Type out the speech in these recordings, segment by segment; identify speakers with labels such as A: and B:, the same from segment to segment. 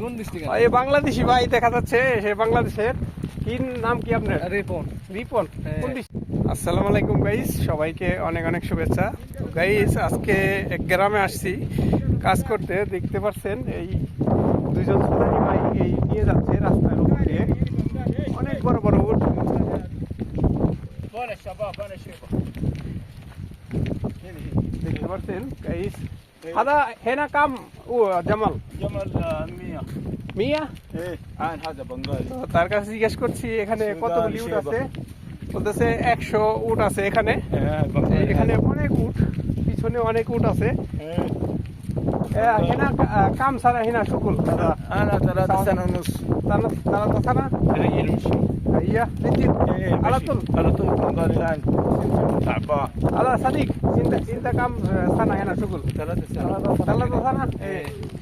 A: কোন ডিস্ট্রিক্ট?
B: এই বাংলাদেশি ভাই দেখা যাচ্ছে, সে বাংলাদেশের। কি নাম কি আপনার?
A: রিপন।
B: রিপন। কোন ডিস্ট্রিক্ট? আসসালামু আলাইকুম গাইস, সবাইকে অনেক অনেক শুভেচ্ছা। গাইস আজকে এক গ্রামে আসছি কাজ করতে। দেখতে পাচ্ছেন এই দুইজন সুদানি ভাই এই নিয়ে যাচ্ছে রাস্তার উপর দিয়ে অনেক বড় বড় উট। দেখতে পাচ্ছেন গাইস। هذا هنا كم جمل؟
A: جمل 100.
B: 100?
A: ايه عين هذا بنغالي.
B: তো তার কাছে জিজ্ঞেস করছি এখানে কতগুলি উট আছে। বলতেছে 100 উট আছে এখানে। এখানে অনেক উট, পিছনে অনেক উট আছে। هنا كم سنة هنا شغل؟
A: انا 3 سنة ونص.
B: 3 سنة؟
A: رجل مشي.
B: هي رجل على طول.
A: على طول بنغالي الان تعبان.
B: هذا صديق انت كم سنة هنا شغل؟
A: 3 سنة.
B: 3 سنة؟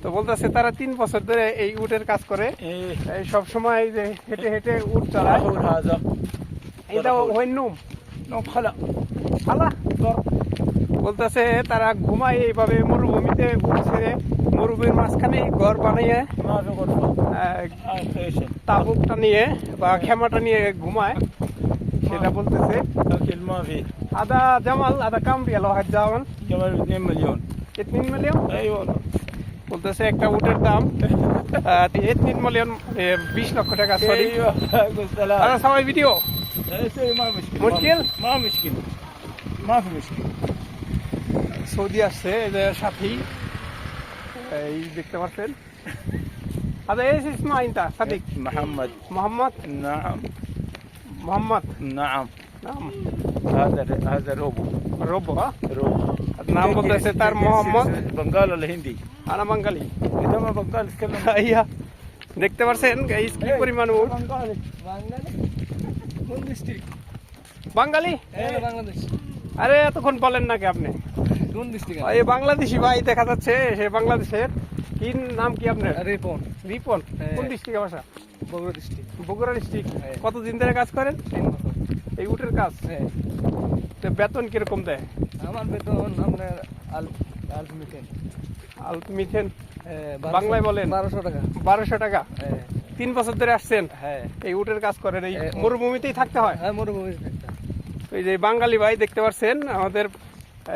B: তো বলতেছে তারা 3 বছর ধরে এই উটের কাজ করে। এই সব সময় যে হেঁটে হেঁটে উট চালায়।
A: هذا
B: এটা وين نوم؟
A: نوم خلا.
B: খালা বলতেছে তারা ঘুমায় এইভাবে মরুভূমিতে উট ছেড়ে মরুভূমির মাঝখানে ঘর বানিয়ে
A: ما في غرفة. خيشة.
B: তাবুকটা নিয়ে বা খেমাটা নিয়ে ঘুমায়, সেটা বলতেছে।
A: اكل ما في.
B: هذا جمل هذا كم ريال واحد جمل؟
A: جمل 2 مليون.
B: 2 مليون؟
A: ايوه والله.
B: বলতেছে একটা উটের দাম 2 মিলিয়ন 20 লক্ষ টাকা। সরি
A: ايوه قلت لا.
B: انا سوي فيديو
A: ايه ما مشكلة.
B: مشكل؟
A: ما مشكلة. ما في مشكلة.
B: সৌদি আসছে এদের সাথী। এই দেখতে পাচ্ছেন। هذا ايش اسمه انت صديق؟
A: محمد.
B: محمد؟
A: نعم.
B: محمد
A: نعم.
B: নাম
A: هذا روبو.
B: রব্বু।
A: روبو.
B: নাম বলতেছে তার মোহাম্মদ।
A: بنغال ولا هندي؟
B: আনা বাঙালি।
A: اذا ما بنغال تتكلم.
B: আইয়া দেখতে পাচ্ছেন গাইস কি পরিমাণ উট।
A: بنغالي. بنغالي. কোন ডিস্ট্রিক্ট?
B: বাঙালি?
A: হ্যাঁ বাংলাদেশ।
B: আরে এতক্ষণ বলেন নাকি আপনি?
A: কোন ডিস্ট্রিক্ট?
B: এই বাংলাদেশি ভাই দেখা যাচ্ছে, সে বাংলাদেশের। কি নাম কি আপনার?
A: রিপন।
B: রিপন।
A: হ্যাঁ।
B: কোন ডিস্ট্রিক্টে বাসা?
A: বগুড়া ডিস্ট্রিক্ট।
B: বগুড়া ডিস্ট্রিক্ট।
A: হ্যাঁ।
B: কতদিন ধরে কাজ করেন
A: 3 বছর।
B: এই উটের কাজ?
A: হ্যাঁ।
B: তো বেতন কিরকম দেয়?
A: আমার বেতন আপনার আলমিটেন।
B: মিথেন বাংলায় বলেন?
A: 1200 টাকা।
B: 1200 টাকা।
A: হ্যাঁ।
B: 3 বছর ধরে আসছেন
A: হ্যাঁ।
B: এই উটের কাজ করেন। এই
A: হ্যাঁ।
B: মরুভূমিতেই থাকতে হয়।
A: হ্যাঁ মরুভূমি একটা।
B: তো এই যে বাঙালি ভাই দেখতে পাচ্ছেন আমাদের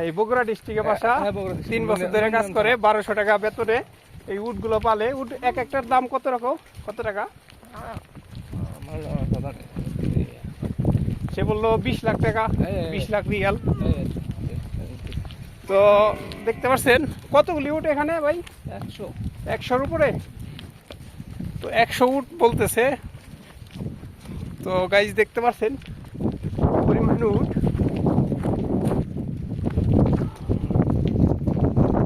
B: এই বগুড়া ডিস্ট্রিক্টে বাসা।
A: হ্যাঁ, বগুড়া district।
B: 3 বছর ধরে কাজ করে 1200 টাকা বেতনে এই উটগুলো পালে। উট এক একটার দাম কত রকম, কত টাকা?
A: আমার দাদা।
B: সে বললো 20 লাখ টাকা,
A: হ্যাঁ।
B: 20 লাখ রিয়াল। তো দেখতে পাচ্ছেন কতগুলি উট এখানে ভাই?
A: 100।
B: 100-র উপরে। তো 100 উট বলতেছে। তো গাইজ দেখতে পাচ্ছেন পরিমাণ উট।